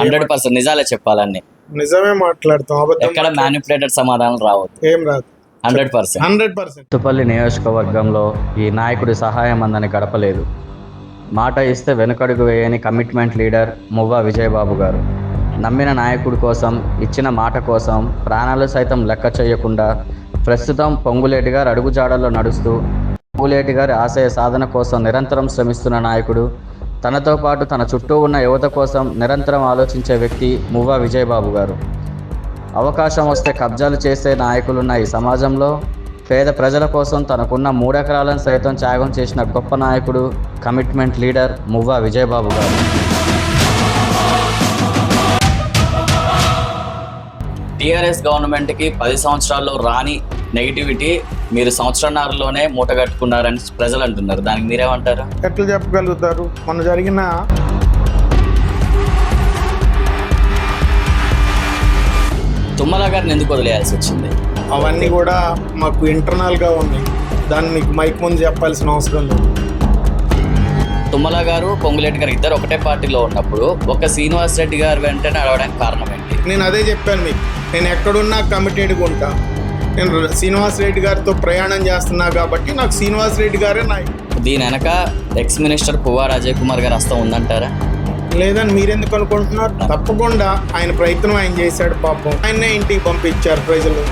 100% నిజాలే చెప్పాలని. నిజమే మాట్లాడతాం, అబద్ధం ఎక్కడ మ్యానిపులేటెడ్ సమాధానం రావద్దు. ఏం రాదు. 100%. 100%. తుపల్లి నియోజకవర్గంలో ఈ నాయకుడి సహాయం అందని గడపలేదు. మాట ఇస్తే వెనుకడుగు వేయని కమిట్మెంట్ లీడర్ మువ్వా విజయబాబు గారు. నమ్మిన నాయకుడి కోసం, ఇచ్చిన మాట కోసం ప్రాణాలు సైతం లెక్క చేయకుండా ప్రస్తుతం పొంగులేటి గారు అడుగుజాడల్లో నడుస్తూ పొంగులేటి గారి ఆశయ సాధన కోసం నిరంతరం శ్రమిస్తున్న నాయకుడు. తనతో పాటు తన చుట్టూ ఉన్న యువత కోసం నిరంతరం ఆలోచించే వ్యక్తి మువ్వా విజయబాబు గారు. అవకాశం వస్తే కబ్జాలు చేసే నాయకులున్న ఈ సమాజంలో పేద ప్రజల కోసం తనకున్న 3 ఎకరాలను సైతం త్యాగం చేసిన గొప్ప నాయకుడు, కమిట్మెంట్ లీడర్ మువ్వా విజయబాబు గారు. టీఆర్ఎస్ గవర్నమెంట్కి 10 సంవత్సరాల్లో రాని నెగిటివిటీ మీరు సంవత్సరాలలోనే మూటగట్టుకున్నారని ప్రజలు అంటున్నారు. దానికి మీరేమంటారు? ఎట్లా చెప్పగలుగుతారు? మన జరిగిన తుమ్మల గారిని ఎందుకు వదిలేయాల్సి వచ్చింది? అవన్నీ కూడా మాకు ఇంటర్నల్గా ఉన్నాయి. దాన్ని మీకు మైక్ ముందు చెప్పాల్సిన అవసరం లేదు. తుమ్మల గారు, పొంగులేటి గారు ఇద్దరు ఒకటే పార్టీలో ఉన్నప్పుడు ఒక శ్రీనివాస్ రెడ్డి గారు వెంటనే అడగడానికి కారణం ఏంటి? నేను అదే చెప్పాను మీకు. నేను ఎక్కడున్నా కమిటెడ్గా ఉంటా. నేను శ్రీనివాస్ రెడ్డి గారితో ప్రయాణం చేస్తున్నా కాబట్టి నాకు శ్రీనివాస్ రెడ్డి గారే నాయకుడు. దీని వెనక ఎక్స్ మినిస్టర్ పువ్వాడ అజయ్ కుమార్ గారు హస్తం ఉందంటారా? లేదని మీరెందుకు అనుకుంటున్నారు? తప్పకుండా ఆయన ప్రయత్నం ఆయన చేశాడు. పాపం ఆయన్నే ఇంటికి పంపించారు ప్రజలు.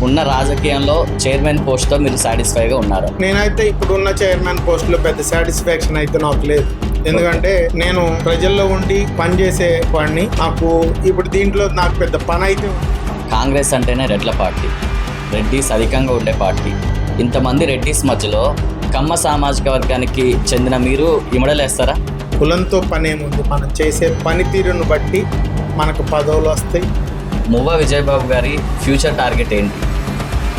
ఉన్న రాజకీయంలో చైర్మన్ పోస్ట్తో మీరు సాటిస్ఫైగా ఉన్నారు? నేనైతే ఇప్పుడున్న చైర్మన్ పోస్ట్లో పెద్ద సాటిస్ఫాక్షన్ అయితే నాకు లేదు. ఎందుకంటే నేను ప్రజల్లో ఉండి పనిచేసే వాడిని. నాకు ఇప్పుడు దీంట్లో నాకు పెద్ద పని అయితే. కాంగ్రెస్ అంటేనే రెడ్ల పార్టీ, రెడ్డిస్ అధికంగా ఉండే పార్టీ. ఇంతమంది రెడ్డిస్ మధ్యలో కమ్మ సామాజిక వర్గానికి చెందిన మీరు ఇమడలేస్తారా? కులంతో పని ఏముంది? మనం చేసే పనితీరును బట్టి మనకు పదవులు వస్తాయి. మువ్వా విజయబాబు గారి ఫ్యూచర్ టార్గెట్ ఏంటి?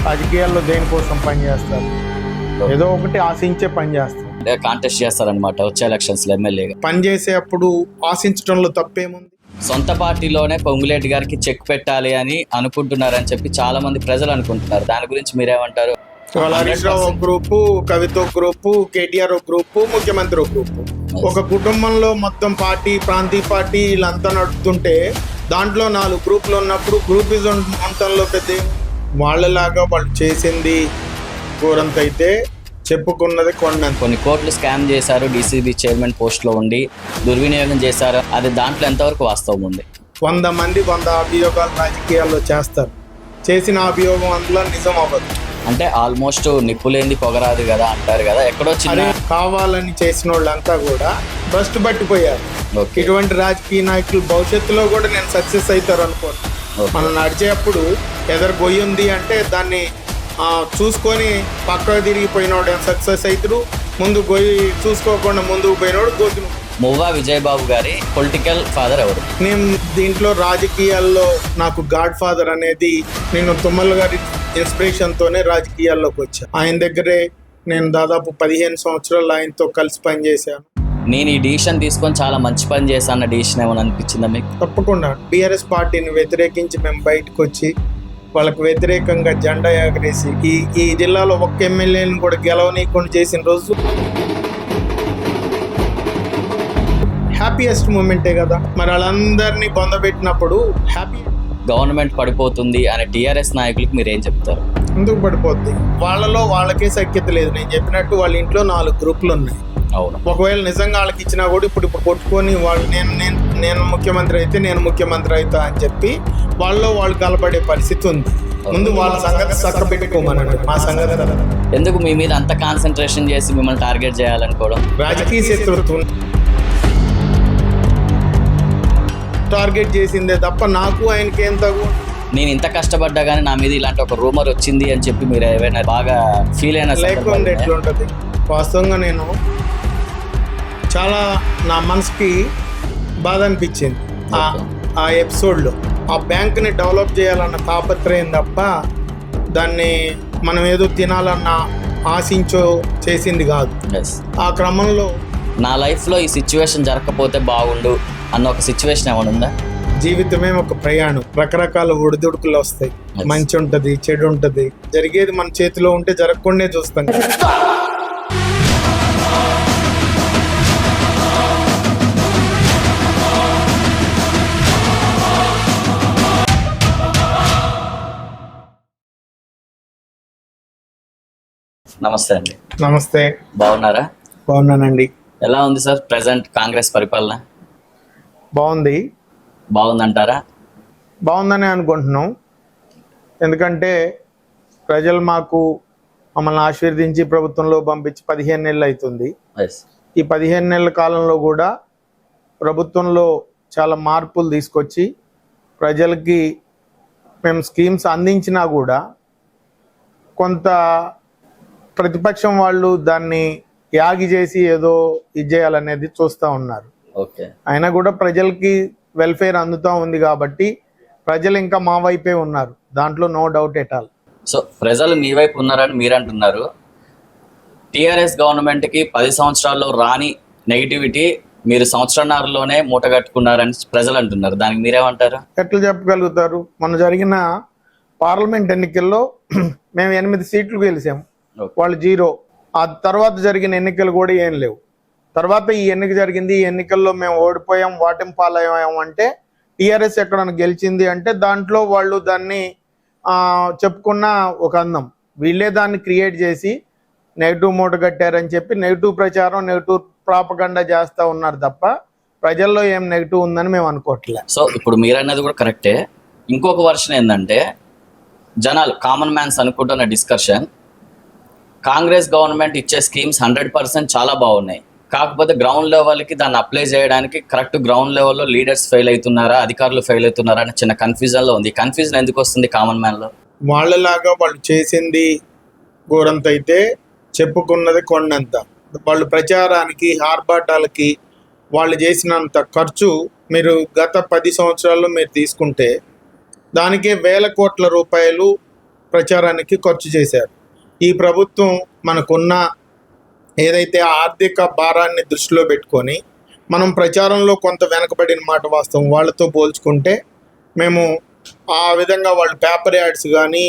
రాజకీయాల్లో దేనికోసం పనిచేస్తారు? ఏదో ఒకటి ఆశించే పని చేస్తారు. కాంటెస్ట్ చేస్తారనమాట వచ్చే ఎలక్షన్స్లో ఎమ్మెల్యేగా. పని చేసేటప్పుడు ఆశించడంలో తప్పేముంది? సొంత పార్టీలోనే పొంగులేటి గారికి చెక్ పెట్టాలి అని అనుకుంటున్నారని చెప్పి చాలా మంది ప్రజలు అనుకుంటున్నారు. దాని గురించి మీరేమంటారు? హరీష్ రావు ఒక గ్రూపు, కవిత ఒక గ్రూపు, కేటీఆర్ ఒక గ్రూపు, ముఖ్యమంత్రి ఒక గ్రూపు. ఒక కుటుంబంలో మొత్తం పార్టీ, ప్రాంతీయ పార్టీ వీళ్ళంతా నడుపుతుంటే దాంట్లో 4 గ్రూపులు ఉన్నప్పుడు గ్రూపిజం మొత్తంలో పెద్ద వాళ్ళలాగా వాళ్ళు చేసింది ఘోరంత అయితే చెప్పుకున్నది కొన్ని కోట్లు స్కామ్ చేశారు, డీసీబీ చైర్మన్ పోస్ట్లో ఉండి దుర్వినియోగం చేశారు. అది దాంట్లో ఎంతవరకు వాస్తవం ఉంది? 100 మంది 100 అభియోగాలు రాజకీయాల్లో చేస్తారు. చేసిన అభియోగం అందులో నిజం అవ్వదు. అంటే ఆల్మోస్ట్ నిప్పులేంది పొగరాదు కదా అంటారు కదా, ఎక్కడో చిన్న కావాలని చేసిన వాళ్ళంతా కూడా ఫస్ట్ పట్టిపోయారు. ఇటువంటి రాజకీయ నాయకులు భవిష్యత్తులో కూడా నేను సక్సెస్ అవుతారు అనుకోను. మనం నడిచేటప్పుడు ఎదరు గొయ్యి ఉంది అంటే దాన్ని చూసుకొని పక్కకు తిరిగిపోయినోడు సక్సెస్ అవుతాడు. ముందు గొయ్యి చూసుకోకుండా ముందుకు పోయినోడు గోతులు. మువ్వా విజయబాబు గారి పొలిటికల్ ఫాదర్ ఎవరు? నేను దీంట్లో రాజకీయాల్లో నాకు గాడ్ ఫాదర్ అనేది నేను తుమ్మల గారి ఇన్స్పిరేషన్తోనే రాజకీయాల్లోకి వచ్చాను. ఆయన దగ్గరే నేను దాదాపు 15 సంవత్సరాలు ఆయనతో కలిసి పనిచేశాను. నేను ఈ డిసిషన్ తీసుకొని చాలా మంచి పని చేశాను అన్న డిసిషన్ ఏమైనా అనిపించిందా మీకు? తప్పకుండా. బీఆర్ఎస్ పార్టీని వ్యతిరేకించి మేము బయటకు వచ్చి వాళ్ళకు వ్యతిరేకంగా జెండా ఎగరేసి ఈ జిల్లాలో ఒక్క ఎమ్మెల్యేని కూడా గెలవనీయకుండా చేసిన రోజు హ్యాపీయెస్ట్ మూమెంటే కదా. మరి వాళ్ళందరినీ పొందబెట్టినప్పుడు హ్యాపీ. గవర్నమెంట్ పడిపోతుంది అనే టీఆర్ఎస్ నాయకులకు మీరు ఏం చెప్తారు? ఎందుకు పడిపోద్ది? వాళ్ళలో వాళ్ళకే సఖ్యత లేదు. నేను చెప్పినట్టు వాళ్ళ ఇంట్లో 4 గ్రూపులు ఉన్నాయి. అవును. ఒకవేళ నిజంగా వాళ్ళకి ఇచ్చినా కూడా ఇప్పుడు కొట్టుకొని వాళ్ళు నేను ముఖ్యమంత్రి అయితే నేను ముఖ్యమంత్రి అవుతా అని చెప్పి వాళ్ళు కలపడే పరిస్థితి ఉంది. ముందు వాళ్ళ సంగతి చక్క పెట్టుకోమనండి. మా సంగతి ఎందుకు మీ మీద అంత కాన్సన్ట్రేషన్ చేసి మిమ్మల్ని టార్గెట్ చేయాలనుకోవడం? రాజకీయ శత్రుత్వం టార్గెట్ చేసిందే తప్ప నాకు ఆయనకి ఏం తగు. నేను ఇంత కష్టపడ్డా కానీ నా మీద ఇలాంటి ఒక రూమర్ వచ్చింది అని చెప్పి మీరు ఏమైనా బాగా ఫీల్ అయినా? లేకుండా ఎట్లుంటుంది? వాస్తవంగా నేను చాలా నా మనసుకి బాధ అనిపించింది ఆ ఎపిసోడ్లో. ఆ బ్యాంక్ని డెవలప్ చేయాలన్న తాపత్రయం తప్ప దాన్ని మనం ఏదో తినాలన్న ఆశించో చేసింది కాదు. ఆ క్రమంలో నా లైఫ్లో ఈ సిచ్యువేషన్ జరగకపోతే బాగుండు అన్న ఒక సిచ్యువేషన్ ఏమైనా ఉందా? జీవితమే ఒక ప్రయాణం. రకరకాల ఒడిదుడుకులు వస్తాయి. మంచి ఉంటుంది, చెడు ఉంటుంది. జరిగేది మన చేతిలో ఉంటే జరగకుండా చూస్తాం. నమస్తే అండి. నమస్తే. బాగున్నారా? బాగున్నానండి. ఎలా ఉంది సార్ ప్రజెంట్ కాంగ్రెస్ పరిపాలన? బాగుంది. బాగుందంటారా? బాగుందని అనుకుంటున్నాం. ఎందుకంటే ప్రజలు మమ్మల్ని ఆశీర్వదించి ప్రభుత్వంలో పంపించి 15 నెలలు అవుతుంది. ఎస్. ఈ 15 నెలల కాలంలో కూడా ప్రభుత్వంలో చాలా మార్పులు తీసుకొచ్చి ప్రజలకి మేము స్కీమ్స్ అందించినా కూడా కొంత ప్రతిపక్షం వాళ్ళు దాన్ని యాగి చేసి ఏదో ఇది చేయాలనేది చూస్తూ ఉన్నారు. ఓకే. అయినా కూడా ప్రజలకి వెల్ఫేర్ అందుతూ ఉంది కాబట్టి ప్రజలు ఇంకా మా వైపే ఉన్నారు, దాంట్లో no doubt at all. So ప్రజలు మీ వైపు ఉన్నారని మీరు అంటున్నారు. టీఆర్ఎస్ గవర్నమెంట్కి 10 సంవత్సరాల్లో రాని నెగిటివిటీ మీరు సంవత్సరాలలోనే మూటగట్టుకున్నారని ప్రజలు అంటున్నారు. దానికి మీరేమంటారు? ఎట్లా చెప్పగలుగుతారు? మొన్న జరిగిన పార్లమెంట్ ఎన్నికల్లో మేము 8 సీట్లు గెలిచాము, వాళ్ళు 0. ఆ తర్వాత జరిగిన ఎన్నికలు కూడా ఏం లేవు. తర్వాత ఈ ఎన్నిక జరిగింది, ఈ ఎన్నికల్లో మేము ఓడిపోయాం, వాటిం పాలయ్యాం అంటే టీఆర్ఎస్ ఎక్కడన్నా గెలిచింది అంటే దాంట్లో వాళ్ళు దాన్ని చెప్పుకున్న ఒక అందం. వీళ్ళే దాన్ని క్రియేట్ చేసి నెగిటివ్ మూట కట్టారని చెప్పి నెగిటివ్ ప్రచారం, నెగిటివ్ ప్రాపగండా చేస్తూ ఉన్నారు తప్ప ప్రజల్లో ఏం నెగిటివ్ ఉందని మేము అనుకోవట్లే. సో ఇప్పుడు మీరు అన్నది కూడా కరెక్టే. ఇంకొక వర్షన్ ఏంటంటే జనాలు కామన్ మ్యాన్స్ అనుకుంటున్న డిస్కషన్, కాంగ్రెస్ గవర్నమెంట్ ఇచ్చే స్కీమ్స్ 100% చాలా బాగున్నాయి, కాకపోతే గ్రౌండ్ లెవెల్కి దాన్ని అప్లై చేయడానికి కరెక్ట్ గ్రౌండ్ లెవెల్లో లీడర్స్ ఫెయిల్ అవుతున్నారా, అధికారులు ఫెయిల్ అవుతున్నారా అని చిన్న కన్ఫ్యూజన్లో ఉంది. కన్ఫ్యూజన్ ఎందుకు వస్తుంది కామన్ మ్యాన్లో? వాళ్ళలాగా వాళ్ళు చేసింది ఘోరంత అయితే చెప్పుకున్నది కొండంత. వాళ్ళు ప్రచారానికి, ఆర్భాటాలకి వాళ్ళు చేసినంత ఖర్చు మీరు గత 10 సంవత్సరాల్లో మీరు తీసుకుంటే దానికే వేల కోట్ల రూపాయలు ప్రచారానికి ఖర్చు చేశారు. ఈ ప్రభుత్వం మనకున్న ఏదైతే ఆర్థిక భారాన్ని దృష్టిలో పెట్టుకొని మనం ప్రచారంలో కొంత వెనకబడిన మాట వాస్తవం. వాళ్ళతో పోల్చుకుంటే మేము ఆ విధంగా వాళ్ళు పేపర్ యాడ్స్ కానీ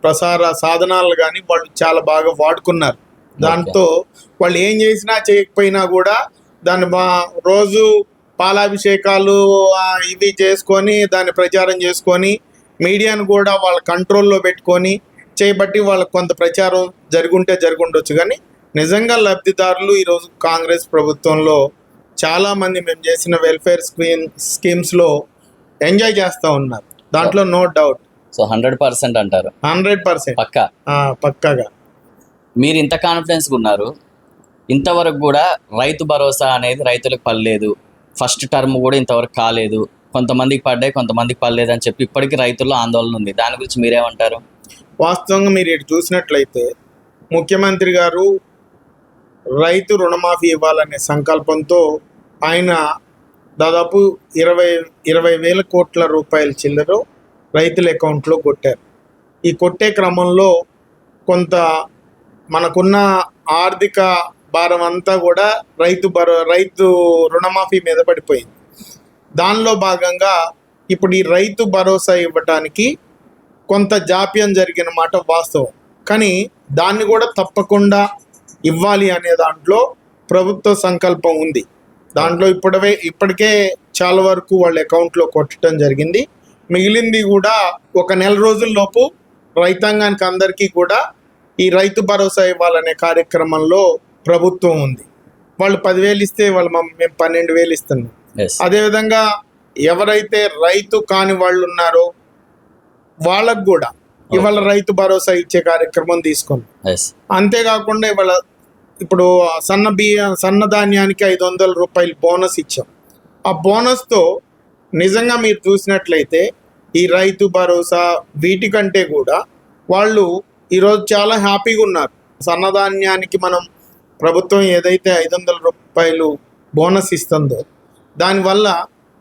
ప్రసార సాధనాలు కానీ వాళ్ళు చాలా బాగా వాడుకున్నారు. దాంతో వాళ్ళు ఏం చేసినా చేయకపోయినా కూడా దాన్ని రోజు పాలాభిషేకాలు ఇవి చేసుకొని దాన్ని ప్రచారం చేసుకొని మీడియాను కూడా వాళ్ళ కంట్రోల్లో పెట్టుకొని చేయబట్టి వాళ్ళకు కొంత ప్రచారం జరుగుండొచ్చు. కానీ నిజంగా లబ్ధిదారులు ఈరోజు కాంగ్రెస్ ప్రభుత్వంలో చాలామంది మేము చేసిన వెల్ఫేర్ స్కీమ్స్లో ఎంజాయ్ చేస్తూ ఉన్నారు, దాంట్లో నో డౌట్. సో 100% అంటారు? 100% పక్కాగా. మీరు ఇంత కాన్ఫిడెన్స్గా ఉన్నారు, ఇంతవరకు కూడా రైతు భరోసా అనేది రైతులకు పడలేదు, ఫస్ట్ టర్మ్ కూడా ఇంతవరకు కాలేదు, కొంతమందికి పడ్డాయి కొంతమందికి పడలేదు అని చెప్పి ఇప్పటికీ రైతుల్లో ఆందోళన ఉంది. దాని గురించి మీరేమంటారు? వాస్తవంగా మీరు ఇటు చూసినట్లయితే ముఖ్యమంత్రి గారు రైతు రుణమాఫీ ఇవ్వాలనే సంకల్పంతో ఆయన దాదాపు 20,000 కోట్ల రూపాయల చిల్లర రైతుల అకౌంట్లో కొట్టారు. ఈ కొట్టే క్రమంలో కొంత మనకున్న ఆర్థిక భారం అంతా కూడా రైతు రుణమాఫీ మీద పడిపోయింది. దానిలో భాగంగా ఇప్పుడు ఈ రైతు భరోసా ఇవ్వటానికి కొంత జాప్యం జరిగిన మాట వాస్తవం. కానీ దాన్ని కూడా తప్పకుండా ఇవ్వాలి అనే దాంట్లో ప్రభుత్వ సంకల్పం ఉంది. దాంట్లో ఇప్పటికే చాలా వరకు వాళ్ళ అకౌంట్లో కొట్టడం జరిగింది. మిగిలింది కూడా ఒక నెల రోజుల్లోపు రైతాంగానికి అందరికీ కూడా ఈ రైతు భరోసా ఇవ్వాలనే కార్యక్రమంలో ప్రభుత్వం ఉంది. వాళ్ళు 10,000 ఇస్తే మేము 12,000 ఇస్తున్నాం. అదేవిధంగా ఎవరైతే రైతు కాని వాళ్ళు ఉన్నారో వాళ్ళకు కూడా ఇవాళ రైతు భరోసా ఇచ్చే కార్యక్రమం తీసుకున్నాం. అంతేకాకుండా ఇప్పుడు సన్న ధాన్యానికి 500 రూపాయలు బోనస్ ఇచ్చాం. ఆ బోనస్తో నిజంగా మీరు చూసినట్లయితే ఈ రైతు భరోసా వీటికంటే కూడా వాళ్ళు ఈరోజు చాలా హ్యాపీగా ఉన్నారు. సన్నధాన్యానికి మనం ప్రభుత్వం ఏదైతే 500 రూపాయలు బోనస్ ఇస్తుందో దానివల్ల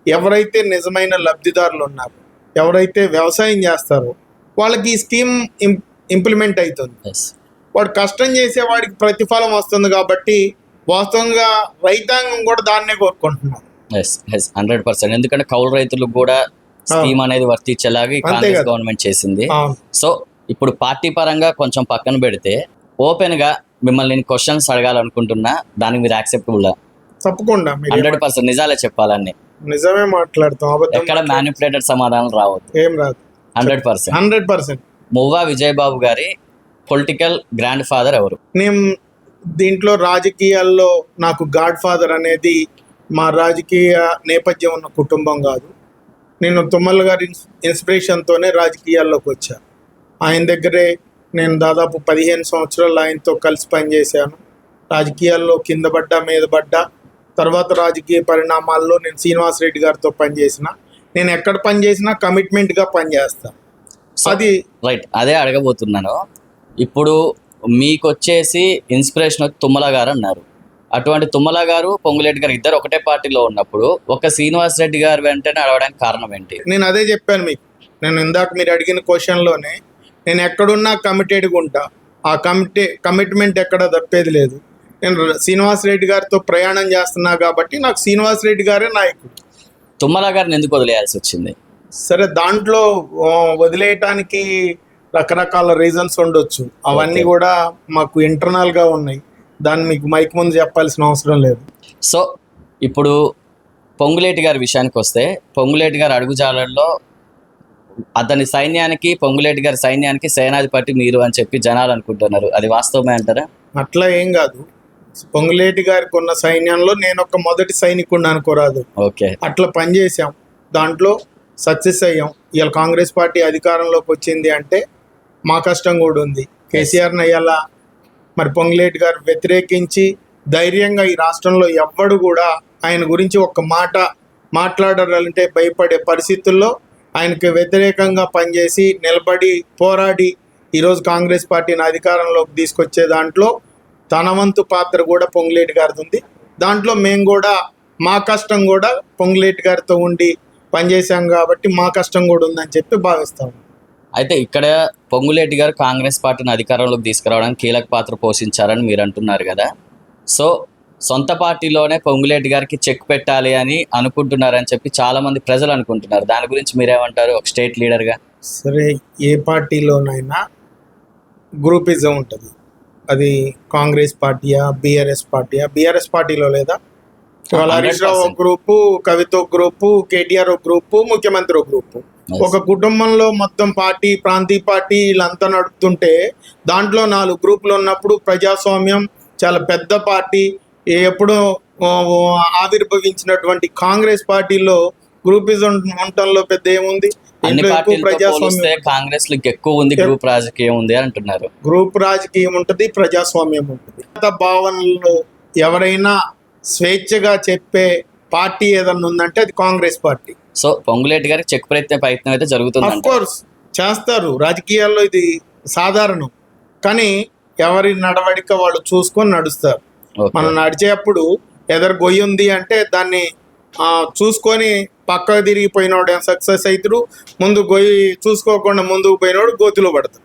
ఎవరైతే నిజమైన లబ్ధిదారులు ఉన్నారో, ఎవరైతే వ్యవసాయం చేస్తారో వాళ్ళకి ఈ స్కీమ్ ఇంప్లిమెంట్ అవుతుంది. వాడు కష్టం చేసేవాడికి ప్రతిఫలం వస్తుంది కాబట్టి వాస్తవంగా రైతాంగం కూడా దాన్నే కోరుకుంటున్నారు. 100%. ఎందుకంటే కౌలు రైతులకు కూడా స్కీమ్ అనేది వర్తించేలాగా కాంగ్రెస్ గవర్నమెంట్ చేసింది. సో ఇప్పుడు పార్టీ పరంగా కొంచెం పక్కన పెడితే ఓపెన్గా మిమ్మల్ని నేను క్వశ్చన్స్ అడగాలనుకుంటున్నా, దానికి మీరు యాక్సెప్టబుల్? తప్పకుండా. 100% నిజాలే చెప్పాలని. నిజమే మాట్లాడతాం, ఎక్కడ మ్యానిపులేటెడ్ సమాధానం రావద్దు. ఏం రాదు. 100%. మువ్వా విజయబాబు గారి పొలిటికల్ గ్రాండ్ ఫాదర్ ఎవరు? నేను దీంట్లో రాజకీయాల్లో నాకు గాడ్ ఫాదర్ అనేది మా రాజకీయ నేపథ్యం ఉన్న కుటుంబం కాదు. నేను తుమ్మల గారి ఇన్స్పిరేషన్తోనే రాజకీయాల్లోకి వచ్చాను. ఆయన దగ్గరే నేను దాదాపు 15 సంవత్సరాలు ఆయనతో కలిసి పనిచేశాను. రాజకీయాల్లో కింద పడ్డా మీద పడ్డా, తర్వాత రాజకీయ పరిణామాల్లో నేను శ్రీనివాస్ రెడ్డి గారితో పనిచేసిన. నేను ఎక్కడ పనిచేసినా కమిట్మెంట్గా పనిచేస్తాను. అది రైట్, అదే అడగబోతున్నాను. ఇప్పుడు మీకు వచ్చేసి ఇన్స్పిరేషన్ తుమ్మల గారు అన్నారు. అటువంటి తుమ్మల గారు, పొంగులేటి గారు ఇద్దరు ఒకటే పార్టీలో ఉన్నప్పుడు ఒక శ్రీనివాస్ రెడ్డి గారు వెంటనే అడగడానికి కారణం ఏంటి? నేను అదే చెప్పాను మీకు. నేను ఇందాక మీరు అడిగిన క్వశ్చన్లోనే నేను ఎక్కడున్నా కమిటెడ్గా ఉంటా. ఆ కమిట్మెంట్ ఎక్కడ తప్పేది లేదు. నేను శ్రీనివాస్ రెడ్డి గారితో ప్రయాణం చేస్తున్నా కాబట్టి నాకు శ్రీనివాస్ రెడ్డి గారే నాయకుడు. తుమ్మల గారిని ఎందుకు వదిలేయాల్సి వచ్చింది? సరే, దాంట్లో వదిలేయటానికి రకరకాల రీజన్స్ ఉండొచ్చు. అవన్నీ కూడా మాకు ఇంటర్నల్గా ఉన్నాయి. దాన్ని మీకు మైక్ ముందు చెప్పాల్సిన అవసరం లేదు. సో ఇప్పుడు పొంగులేటి గారి విషయానికి వస్తే, పొంగులేటి గారి అడుగుజాడల్లో అతని సైన్యానికి, పొంగులేటి గారి సైన్యానికి సేనాధిపతి మీరు అని చెప్పి జనాలు అనుకుంటున్నారు. అది వాస్తవమే అంటారా? అట్లా ఏం కాదు. పొంగులేటి గారికి ఉన్న సైన్యంలో నేను ఒక మొదటి సైనికుడిని అనుకోరాదు. ఓకే, అట్లా పనిచేసాం, దాంట్లో సక్సెస్ అయ్యాం. ఇవాళ కాంగ్రెస్ పార్టీ అధికారంలోకి వచ్చింది అంటే మా కష్టం కూడా ఉంది. కేసీఆర్ని అయ్యాలా మరి పొంగులేటి గారు వ్యతిరేకించి ధైర్యంగా ఈ రాష్ట్రంలో ఎవ్వడు కూడా ఆయన గురించి ఒక్క మాట మాట్లాడాలంటే భయపడే పరిస్థితుల్లో ఆయనకి వ్యతిరేకంగా పనిచేసి నిలబడి పోరాడి ఈరోజు కాంగ్రెస్ పార్టీని అధికారంలోకి తీసుకొచ్చే దాంట్లో తన వంతు పాత్ర కూడా పొంగులేటి గారిది ఉంది. దాంట్లో మేము కూడా మా కష్టం కూడా పొంగులేటి గారితో ఉండి పనిచేసాం కాబట్టి మా కష్టం కూడా ఉందని చెప్పి భావిస్తాము. అయితే ఇక్కడ పొంగులేటి గారు కాంగ్రెస్ పార్టీని అధికారంలోకి తీసుకురావడానికి కీలక పాత్ర పోషించారని మీరు అంటున్నారు కదా. సో సొంత పార్టీలోనే పొంగులేటి గారికి చెక్ పెట్టాలి అని అనుకుంటున్నారని చెప్పి చాలామంది ప్రజలు అనుకుంటున్నారు. దాని గురించి మీరేమంటారు ఒక స్టేట్ లీడర్గా? సరే, ఏ పార్టీలోనైనా గ్రూపిజం ఉంటుంది. అది కాంగ్రెస్ పార్టీయా, బీఆర్ఎస్ పార్టీయా? బీఆర్ఎస్ పార్టీలో లేదా? ఇవాళ హరీష్ రావు ఒక గ్రూపు, కవిత ఒక గ్రూపు, కేటీఆర్ ఒక గ్రూపు, ముఖ్యమంత్రి ఒక గ్రూపు. ఒక కుటుంబంలో మొత్తం పార్టీ, ప్రాంతీయ పార్టీ వీళ్ళంతా నడుపుతుంటే దాంట్లో 4 గ్రూపులు ఉన్నప్పుడు ప్రజాస్వామ్యం చాలా పెద్ద పార్టీ ఎప్పుడో ఆవిర్భవించినటువంటి కాంగ్రెస్ పార్టీలో గ్రూపిజం ఉండటంలో పెద్ద ఏముంది? కాంగ్రెస్ ఎక్కువ ఉంది, గ్రూప్ రాజకీయం ఉంది అంటున్నారు. గ్రూప్ రాజకీయం ఉంటుంది, ప్రజాస్వామ్యం ఉంటుంది. భావనలో ఎవరైనా స్వేచ్ఛగా చెప్పే పార్టీ ఏదన్నా ఉందంటే అది కాంగ్రెస్ పార్టీ. సో పొంగులేటి గారికి చెక్ ప్రయత్నం అయితే జరుగుతుంది. ఆఫ్ కోర్స్ చేస్తారు, రాజకీయాల్లో ఇది సాధారణం. కానీ ఎవరి నడవడిక వాళ్ళు చూసుకొని నడుస్తారు. మనం నడిచేటప్పుడు ఎదరు గొయ్యి ఉంది అంటే దాన్ని చూసుకొని పక్కకు తిరిగిపోయినోడు సక్సెస్ అవుతారు. ముందు గొయ్యి చూసుకోకుండా ముందుకు పోయినోడు గోతులో పడతారు.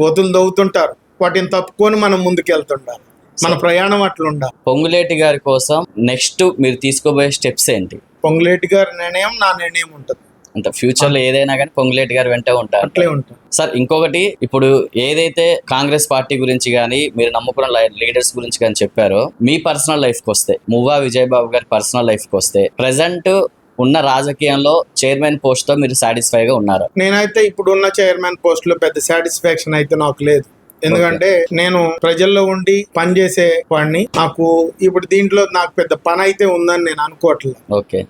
గోతులు దవ్వుతుంటారు, వాటిని తప్పుకొని మనం ముందుకు వెళ్తుంటారు. మన ప్రయాణం అట్లుండాలి. పొంగులేటి గారి కోసం నెక్స్ట్ మీరు తీసుకోబోయే స్టెప్స్ ఏంటి? పొంగులేటి గారి నిర్ణయం నా నిర్ణయం ఉంటుంది. అంటే ఫ్యూచర్ లో ఏదైనా కానీ పొంగులేటి గారు వెంటే ఉంటారు. అట్లే ఉంటారు సార్. ఇంకొకటి, ఇప్పుడు ఏదైతే కాంగ్రెస్ పార్టీ గురించి కానీ మీరు నమ్ముకున్న లీడర్స్ గురించి కానీ చెప్పారో, మీ పర్సనల్ లైఫ్కి వస్తే, మువ్వా విజయబాబు గారి పర్సనల్ లైఫ్కి వస్తే, ప్రెసెంట్ ఉన్న రాజకీయంలో చైర్మన్ పోస్ట్ తో మీరు సాటిస్ఫైగా ఉన్నారా? నేనైతే ఇప్పుడు ఉన్న చైర్మన్ పోస్ట్ లో పెద్ద సాటిస్ఫాక్షన్ అయితే నాకు లేదు. ఎందుకంటే నేను ప్రజల్లో ఉండి పనిచేసే వాడిని. నాకు ఇప్పుడు దీంట్లో నాకు పెద్ద పని అయితే ఉందని నేను అనుకోవట్లేదు.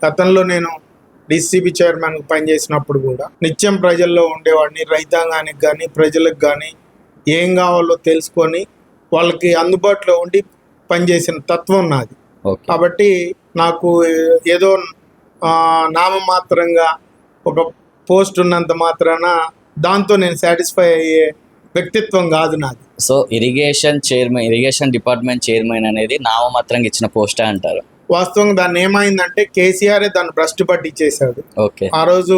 గతంలో నేను డిసిబి చైర్మన్ పనిచేసినప్పుడు కూడా నిత్యం ప్రజల్లో ఉండేవాడిని. రైతాంగానికి కానీ ప్రజలకు కానీ ఏం కావాలో తెలుసుకొని వాళ్ళకి అందుబాటులో ఉండి పనిచేసిన తత్వం నాది. కాబట్టి నాకు ఏదో నామమాత్రంగా ఒక పోస్ట్ ఉన్నంత మాత్రాన దాంతో నేను సాటిస్ఫై అయ్యే వ్యక్తిత్వం కాదు నాది. సో ఇరిగేషన్ డిపార్ట్మెంట్ చైర్మన్ అనేది నామమాత్రంగా ఇచ్చిన పోస్టే అంటారు. వాస్తవంగా దాన్ని ఏమైందంటే కేసీఆర్ దాన్ని భ్రష్టు పట్టించేశాడు. ఆ రోజు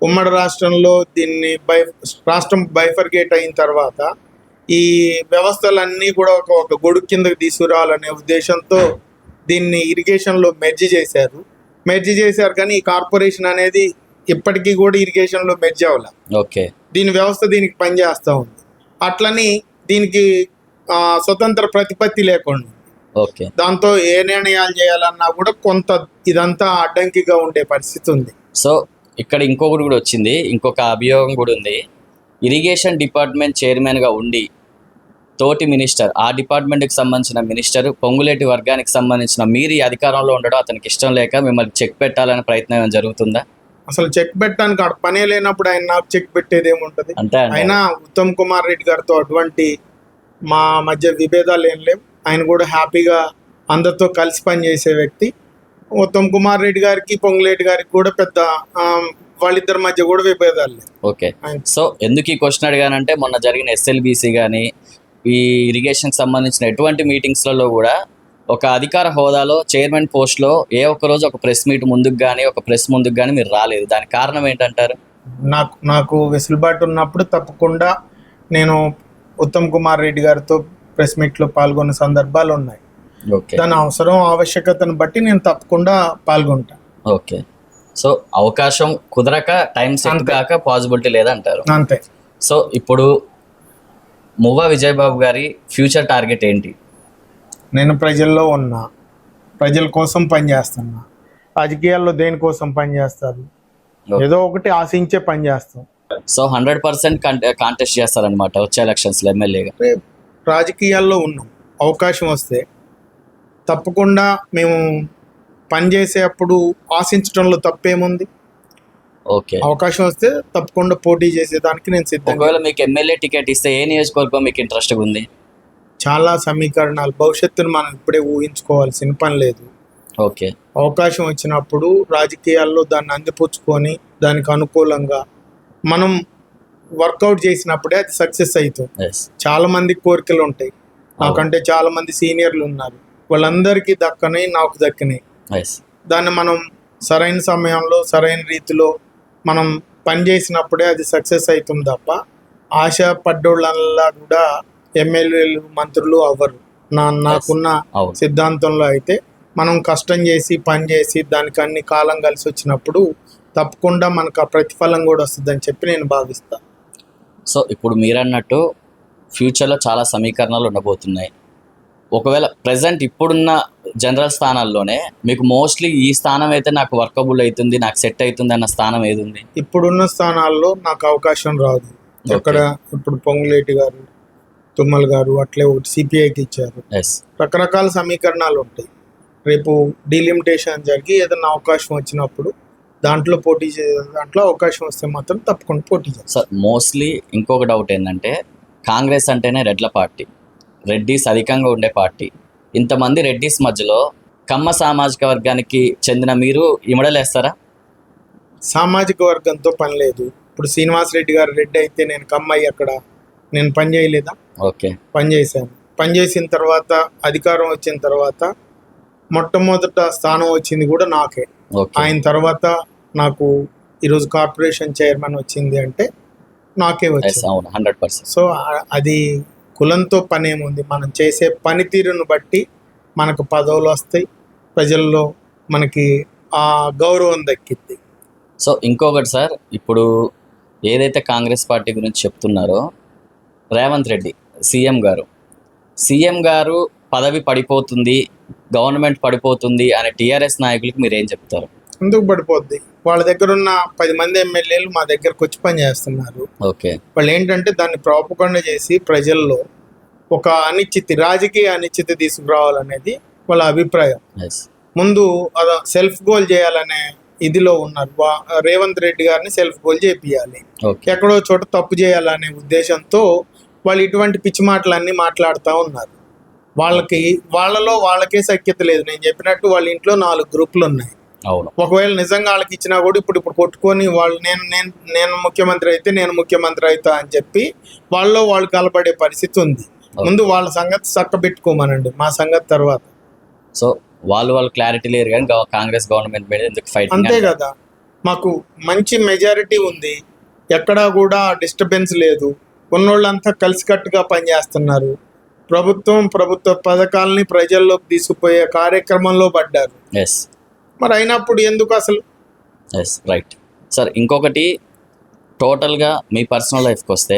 ఉమ్మడి రాష్ట్రంలో దీన్ని రాష్ట్రం బైఫర్గేట్ అయిన తర్వాత ఈ వ్యవస్థలన్నీ కూడా ఒక గొడుగు కిందకి తీసుకురావాలనే ఉద్దేశంతో దీన్ని ఇరిగేషన్లో మెర్జ్ చేశారు. కానీ ఈ కార్పొరేషన్ అనేది ఇప్పటికీ కూడా ఇరిగేషన్లో మెర్జ్ అవ్వాలి. దీని వ్యవస్థ దీనికి పనిచేస్తూ ఉంది. అట్లని దీనికి స్వతంత్ర ప్రతిపత్తి లేకుండా దాంతో ఏ నిర్ణయాలు చేయాలన్నా కూడా కొంత ఇదంతా అడ్డంకిగా ఉండే పరిస్థితి ఉంది. సో ఇక్కడ ఇంకొకటి కూడా వచ్చింది, ఇంకొక అభియోగం కూడా ఉంది. ఇరిగేషన్ డిపార్ట్మెంట్ చైర్మన్గా ఉండి తోటి మినిస్టర్, ఆ డిపార్ట్మెంట్కి సంబంధించిన మినిస్టర్, పొంగులేటి వర్గానికి సంబంధించిన మీరు ఈ అధికారంలో ఉండడం అతనికి ఇష్టం లేక మిమ్మల్ని చెక్ పెట్టాలనే ప్రయత్నం ఏమైనా జరుగుతుందా? అసలు చెక్ పెట్టడానికి ఆడ పనే లేనప్పుడు ఆయన నాకు చెక్ పెట్టేది ఏముంటది? అంతే అండి. అయినా ఉత్తమ్ కుమార్ రెడ్డి గారితో అటువంటి మా మధ్య విభేదాలు ఏం లేవు. ఆయన కూడా హ్యాపీగా అందరితో కలిసి పనిచేసే వ్యక్తి. ఉత్తమ్ కుమార్ రెడ్డి గారికి పొంగులేటి గారికి కూడా పెద్ద వాళ్ళిద్దరి మధ్య కూడా విభేదాలు లేవు. ఓకే. సో ఎందుకు ఈ క్వశ్చన్ అడిగానంటే మొన్న జరిగిన ఎస్ఎల్బీసీ కానీ ఈ ఇరిగేషన్కి సంబంధించిన ఎటువంటి మీటింగ్స్లలో కూడా ఒక అధికార హోదాలో చైర్మన్ పోస్ట్లో ఏ ఒక్కరోజు ఒక ప్రెస్ మీట్ ముందుకు కానీ ఒక ప్రెస్ ముందుకు కానీ మీరు రాలేదు. దానికి కారణం ఏంటంటారు? నాకు వెసులుబాటు ఉన్నప్పుడు తప్పకుండా నేను ఉత్తమ్ కుమార్ రెడ్డి గారితో ప్రెస్ మీట్లో పాల్గొన్న సందర్భాలు ఉన్నాయి. ఓకే. దాని అవసరం ఆవశ్యకతను బట్టి నేను తప్పకుండా పాల్గొంటాను. ఓకే. సో అవకాశం కుదరక టైం సెట్ కాక పాసిబిలిటీ లేదంటారు. అంతే. సో ఇప్పుడు మువ్వా విజయబాబు గారి ఫ్యూచర్ టార్గెట్ ఏంటి? నేను ప్రజల్లో ఉన్నా, ప్రజల కోసం పనిచేస్తున్నా. రాజకీయాల్లో దేనికోసం పనిచేస్తారు? ఏదో ఒకటి ఆశించే పని చేస్తాం. సో 100% కాంటెస్ట్ చేస్తారనమాట వచ్చే ఎలక్షన్స్లో ఎమ్మెల్యేగా? రాజకీయాల్లో ఉన్నాం, అవకాశం వస్తే తప్పకుండా మేము పనిచేసేటప్పుడు ఆశించడంలో తప్పేముంది? ఓకే. అవకాశం వస్తే తప్పకుండా పోటీ చేసేదానికి నేను సిద్ధంగా. ఒకవేళ మీకు ఎమ్మెల్యే టికెట్ ఇస్తే ఏ నియోజకవర్గం మీకు ఇంట్రెస్ట్గా ఉంది? చాలా సమీకరణాలు, భవిష్యత్తును మనం ఇప్పుడే ఊహించుకోవాల్సిన పని లేదు. ఓకే. అవకాశం వచ్చినప్పుడు రాజకీయాల్లో దాన్ని అందిపుచ్చుకొని దానికి అనుకూలంగా మనం వర్కౌట్ చేసినప్పుడే అది సక్సెస్ అవుతుంది. ఎస్. చాలా మంది కోరికలు ఉంటాయి, నాకంటే చాలా మంది సీనియర్లు ఉన్నారు, వాళ్ళందరికీ దక్కని నాకు దక్కని. ఎస్. దాన్ని మనం సరైన సమయంలో సరైన రీతిలో మనం పని చేసినప్పుడే అది సక్సెస్ అవుతుంది తప్ప ఆశ పడ్డోళ్ళల్లా కూడా ఎమ్మెల్యేలు మంత్రులు అవ్వరు. నాకున్న అవును. సిద్ధాంతంలో అయితే మనం కష్టం చేసి పని చేసి దానికి అన్ని కాలం కలిసి వచ్చినప్పుడు తప్పకుండా మనకు ఆ ప్రతిఫలం కూడా వస్తుందని చెప్పి నేను భావిస్తాను. సో ఇప్పుడు మీరన్నట్టు ఫ్యూచర్లో చాలా సమీకరణాలు ఉండబోతున్నాయి. ఒకవేళ ప్రజెంట్ ఇప్పుడున్న జనరల్ స్థానాల్లోనే మీకు మోస్ట్లీ ఈ స్థానం అయితే నాకు వర్కబుల్ అవుతుంది, నాకు సెట్ అవుతుంది అన్న స్థానం ఏది ఉంది? ఇప్పుడున్న స్థానాల్లో నాకు అవకాశం రాదు. అక్కడ ఇప్పుడు పొంగులేటి గారు, తుమ్మల గారు అట్లే ఒకటి సిపిఐకి ఇచ్చారు. ఎస్. రకరకాల సమీకరణాలు ఉంటాయి. రేపు డీలిమిటేషన్ జరిగి ఏదైనా అవకాశం వచ్చినప్పుడు దాంట్లో పోటీ దాంట్లో అవకాశం వస్తే మాత్రం తప్పకుండా పోటీ చేస్తాం. సార్ మోస్ట్లీ ఇంకొక డౌట్ ఏంటంటే కాంగ్రెస్ అంటేనే రెడ్ల పార్టీ, రెడ్డిస్ అధికంగా ఉండే పార్టీ. ఇంతమంది రెడ్డిస్ మధ్యలో కమ్మ సామాజిక వర్గానికి చెందిన మీరు ఇమడలేస్తారా? సామాజిక వర్గంతో పని లేదు. ఇప్పుడు శ్రీనివాస్ రెడ్డి గారు రెడ్డి అయితే నేను కమ్మయ్యి అక్కడ నేను పని చేయలేదా? ఓకే. పని చేశాను. పని చేసిన తర్వాత అధికారం వచ్చిన తర్వాత మొట్టమొదట స్థానం వచ్చింది కూడా నాకే. ఆయన తర్వాత నాకు ఈరోజు కార్పొరేషన్ చైర్మన్ వచ్చింది అంటే నాకే వచ్చింది. 100%. సో అది కులంతో పని ఏముంది, మనం చేసే పనితీరును బట్టి మనకు పదవులు వస్తాయి, ప్రజల్లో మనకి ఆ గౌరవం దక్కిద్ది. సో ఇంకొకటి సార్, ఇప్పుడు ఏదైతే కాంగ్రెస్ పార్టీ గురించి చెప్తున్నారో రేవంత్ రెడ్డి సీఎం గారు పదవి పడిపోతుంది, గవర్నమెంట్ పడిపోతుంది అనే టీఆర్ఎస్ నాయకులకి మీరు ఏం చెప్తారు? ఎందుకు పడిపోద్ది? వాళ్ళ దగ్గర ఉన్న 10 మంది ఎమ్మెల్యేలు మా దగ్గరకు వచ్చి పని చేస్తున్నారు. ఓకే. వాళ్ళు ఏంటంటే దాన్ని ప్రాపగండా చేసి ప్రజల్లో ఒక రాజకీయ అనిశ్చితి తీసుకురావాలనేది వాళ్ళ అభిప్రాయం. ముందు అలా సెల్ఫ్ గోల్ చేయాలనే ఇదిలో ఉన్నారు. రేవంత్ రెడ్డి గారిని సెల్ఫ్ గోల్ చేపియాలి, ఎక్కడో చోట తప్పు చేయాలనే ఉద్దేశంతో వాళ్ళు ఇటువంటి పిచ్చి మాటలన్నీ మాట్లాడుతూ ఉన్నారు. వాళ్ళకే సఖ్యత లేదు. నేను చెప్పినట్టు వాళ్ళ ఇంట్లో 4 గ్రూపులు ఉన్నాయి. అవును. ఒకవేళ నిజంగా వాళ్ళకి ఇచ్చినా కూడా ఇప్పుడు కొట్టుకొని వాళ్ళు నేను ముఖ్యమంత్రి అయితే నేను ముఖ్యమంత్రి అవుతా అని చెప్పి వాళ్ళు కలపడే పరిస్థితి ఉంది. ముందు వాళ్ళ సంగతి చక్కబెట్టుకోమనండి, మా సంగతి తర్వాత. సో వాళ్ళు క్లారిటీ లేరు కానీ కాంగ్రెస్ గవర్నమెంట్ మీద ఎందుకు ఫైట్? అంతే కదా, మాకు మంచి మెజారిటీ ఉంది, ఎక్కడా కూడా డిస్టర్బెన్స్ లేదు, ఉన్నోళ్ళంతా కలిసికట్టుగా పనిచేస్తున్నారు, ప్రభుత్వ పథకాలని ప్రజల్లోకి తీసుకుపోయే కార్యక్రమంలో పడ్డారు. మరి అయినప్పుడు ఎందుకు అసలు? Right sir. ఇంకొకటి టోటల్గా మీ పర్సనల్ లైఫ్కి వస్తే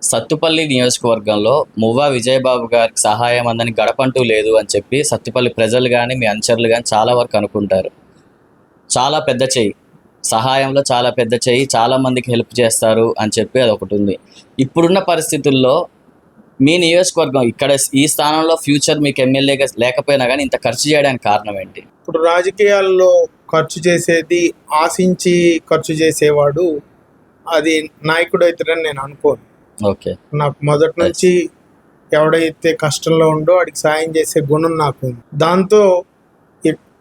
సత్తుపల్లి నియోజకవర్గంలో మువ్వా విజయబాబు గారికి సహాయం అందని గడపంటూ లేదు అని చెప్పి సత్తుపల్లి ప్రజలు కానీ మీ అనుచరులు కానీ చాలా వరకు అనుకుంటారు. చాలా పెద్ద చెయ్యి, సహాయంలో చాలా పెద్ద చెయ్యి, చాలామందికి హెల్ప్ చేస్తారు అని చెప్పి అదొకటి ఉంది. ఇప్పుడున్న పరిస్థితుల్లో మీ నియోజకవర్గం ఇక్కడ ఈ స్థానంలో ఫ్యూచర్ మీకు ఎమ్మెల్యేగా లేకపోయినా కానీ ఇంత ఖర్చు చేయడానికి కారణం ఏంటి? ఇప్పుడు రాజకీయాల్లో ఖర్చు చేసేది ఆశించి ఖర్చు చేసేవాడు అది నాయకుడు అవుతాడని నేను అనుకోను. ఓకే. నాకు మొదటి నుంచి ఎవడైతే కష్టంలో ఉండో వాడికి సాయం చేసే గుణం నాకు ఉంది. దాంతో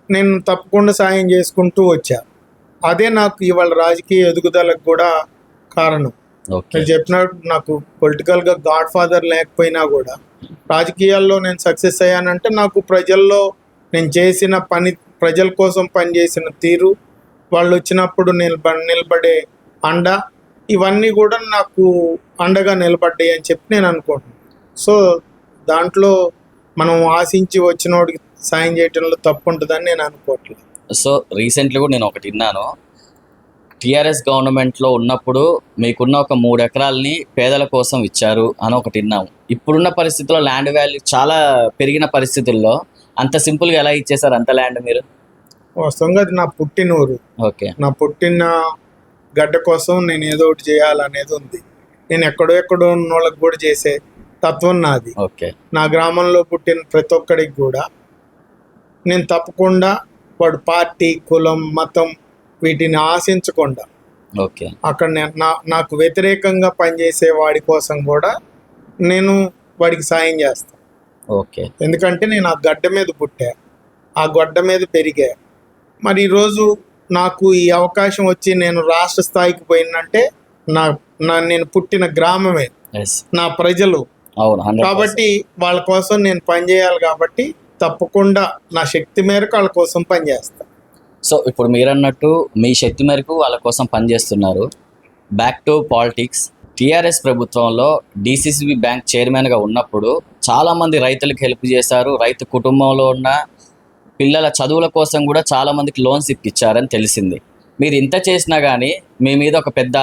నేను తప్పకుండా సాయం చేసుకుంటూ వచ్చా. అదే నాకు ఇవాళ రాజకీయ ఎదుగుదలకు కూడా కారణం. ఓకే. నేను చెప్పినట్టు నాకు పొలిటికల్గా గాడ్ ఫాదర్ లేకపోయినా కూడా రాజకీయాల్లో నేను సక్సెస్ అయ్యానంటే నాకు ప్రజల్లో నేను చేసిన పని, ప్రజల కోసం పనిచేసిన తీరు, వాళ్ళు వచ్చినప్పుడు నిలబడే అండ, ఇవన్నీ కూడా నాకు అండగా నిలబడ్డాయి అని చెప్పి నేను అనుకుంటున్నాను. సో దాంట్లో మనం ఆశించి వచ్చినోడికి సాయం చేయటంలో తప్పు ఉంటుందని నేను అనుకోవట్లేదు. సో రీసెంట్లీ కూడా నేను ఒకటి విన్నాను, టీఆర్ఎస్ గవర్నమెంట్లో ఉన్నప్పుడు మీకున్న ఒక 3 ఎకరాలని పేదల కోసం ఇచ్చారు అని ఒకటి విన్నాము. ఇప్పుడున్న పరిస్థితుల్లో ల్యాండ్ వాల్యూ చాలా పెరిగిన పరిస్థితుల్లో అంత సింపుల్గా ఎలా ఇచ్చేసారు అంత ల్యాండ్ మీరు? వాస్తవంగా అది నా పుట్టినూరు. ఓకే. నా పుట్టిన గడ్డ కోసం నేను ఏదో ఒకటి చేయాలనేది ఉంది. నేను ఎక్కడో ఉన్న వాళ్ళకి కూడా చేసే తత్వం నాది. ఓకే. నా గ్రామంలో పుట్టిన ప్రతి ఒక్కడికి కూడా నేను తప్పకుండా వాడు పార్టీ, కులం, మతం వీటిని ఆశించకుండా ఓకే. అక్కడ నాకు వ్యతిరేకంగా పనిచేసే వాడి కోసం కూడా నేను వాడికి సాయం చేస్తాను. ఓకే. ఎందుకంటే నేను ఆ గడ్డ మీద పుట్టా, ఆ గడ్డ మీద పెరిగా. మరి ఈరోజు నాకు ఈ అవకాశం వచ్చి నేను రాష్ట్ర స్థాయికి పోయినంటే నేను పుట్టిన గ్రామమే, ఎస్, నా ప్రజలు. అవును, 100%. కాబట్టి వాళ్ళ కోసం నేను పనిచేయాలి. కాబట్టి తప్పకుండా నా శక్తి మేరకు వాళ్ళ కోసం పనిచేస్తాను. సో ఇప్పుడు మీరన్నట్టు మీ శక్తి మేరకు వాళ్ళ కోసం పనిచేస్తున్నారు. Back to politics. టీఆర్ఎస్ ప్రభుత్వంలో డిసిసిబి బ్యాంక్ చైర్మన్గా ఉన్నప్పుడు చాలామంది రైతులకు హెల్ప్ చేశారు. రైతు కుటుంబంలో ఉన్న పిల్లల చదువుల కోసం కూడా చాలామందికి లోన్స్ ఇప్పించారని తెలిసింది. మీరు ఇంత చేసినా కానీ మీ మీద ఒక పెద్ద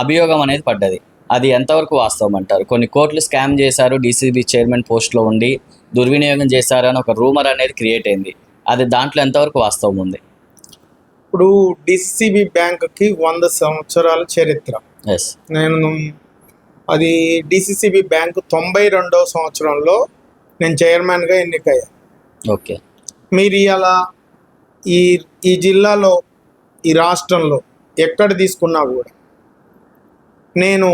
అభియోగం అనేది పడ్డది. అది ఎంతవరకు వాస్తవం అంటారు? కొన్ని కోట్లు స్కామ్ చేశారు, డిసిసిబి చైర్మన్ పోస్ట్లో ఉండి దుర్వినియోగం చేశారని ఒక రూమర్ అనేది క్రియేట్ అయింది. అది దాంట్లో ఎంతవరకు వాస్తవం ఉంది? ఇప్పుడు డిసిసిబి బ్యాంక్కి 100 సంవత్సరాల చరిత్ర. ఎస్. అది డిసిసిబి బ్యాంక్ 92వ సంవత్సరంలో నేను చైర్మన్గా ఎన్నికయ్యా. ఓకే. మీరు ఇలా ఈ జిల్లాలో, ఈ రాష్ట్రంలో ఎక్కడ తీసుకున్నా కూడా నేను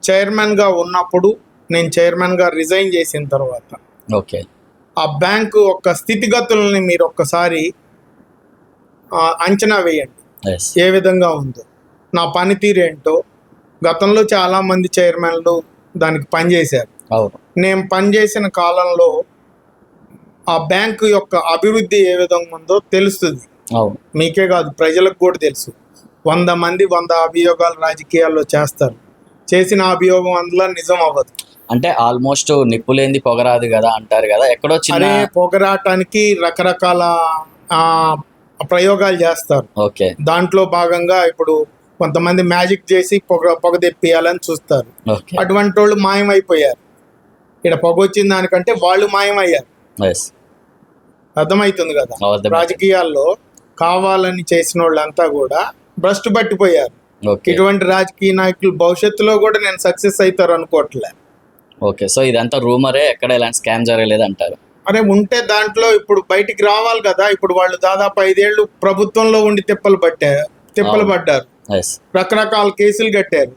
చైర్మన్గా ఉన్నప్పుడు, నేను చైర్మన్గా రిజైన్ చేసిన తర్వాత ఓకే, ఆ బ్యాంకు యొక్క స్థితిగతులని మీరు ఒక్కసారి అంచనా వేయండి, ఎస్, ఏ విధంగా ఉందో, నా పనితీరు ఏంటో. గతంలో చాలామంది చైర్మన్లు దానికి పనిచేశారు. అవును. నేను పనిచేసిన కాలంలో ఆ బ్యాంకు యొక్క అభివృద్ధి ఏ విధంగా ఉందో తెలుస్తుంది. అవును. మీకే కాదు, ప్రజలకు కూడా తెలుసు. 100 మంది 100 అభియోగాలు రాజకీయాల్లో చేస్తారు. చేసిన అభియోగం అందులో నిజం అవ్వదు. అంటే ఆల్మోస్ట్ నిప్పులేంది పొగరాదు కదా అంటారు కదా, ఎక్కడో చిన్న పొగరాటానికి రకరకాల ప్రయోగాలు చేస్తారు. ఓకే. దాంట్లో భాగంగా ఇప్పుడు కొంతమంది మ్యాజిక్ చేసి పొగ తెప్పియాలని చూస్తారు. ఓకే. అటువంటి వాళ్ళు మాయమైపోయారు. ఇక్కడ పొగ వచ్చిన దానికంటే వాళ్ళు మాయమయ్యారు. ఎస్, అర్థమవుతుంది కదా. అర్థమైంది. రాజకీయాల్లో కావాలని చేసిన వాళ్ళంతా కూడా భ్రష్టు పట్టిపోయారు. ఓకే. ఇటువంటి రాజకీయ నాయకులు భవిష్యత్తులో కూడా నేను సక్సెస్ అవుతారు అనుకోవట్లే. ఓకే. సో ఇదంతా రూమరే, ఎక్కడ ఇలాంటి స్కామ్ జరగలేదు అంటారు? అరే ఉంటే దాంట్లో ఇప్పుడు బయటికి రావాలి కదా. ఇప్పుడు వాళ్ళు దాదాపు 5 ఏళ్ళు ప్రభుత్వంలో ఉండి తిప్పలు పడ్డారు. ఎస్. రకరకాల కేసులు కట్టారు,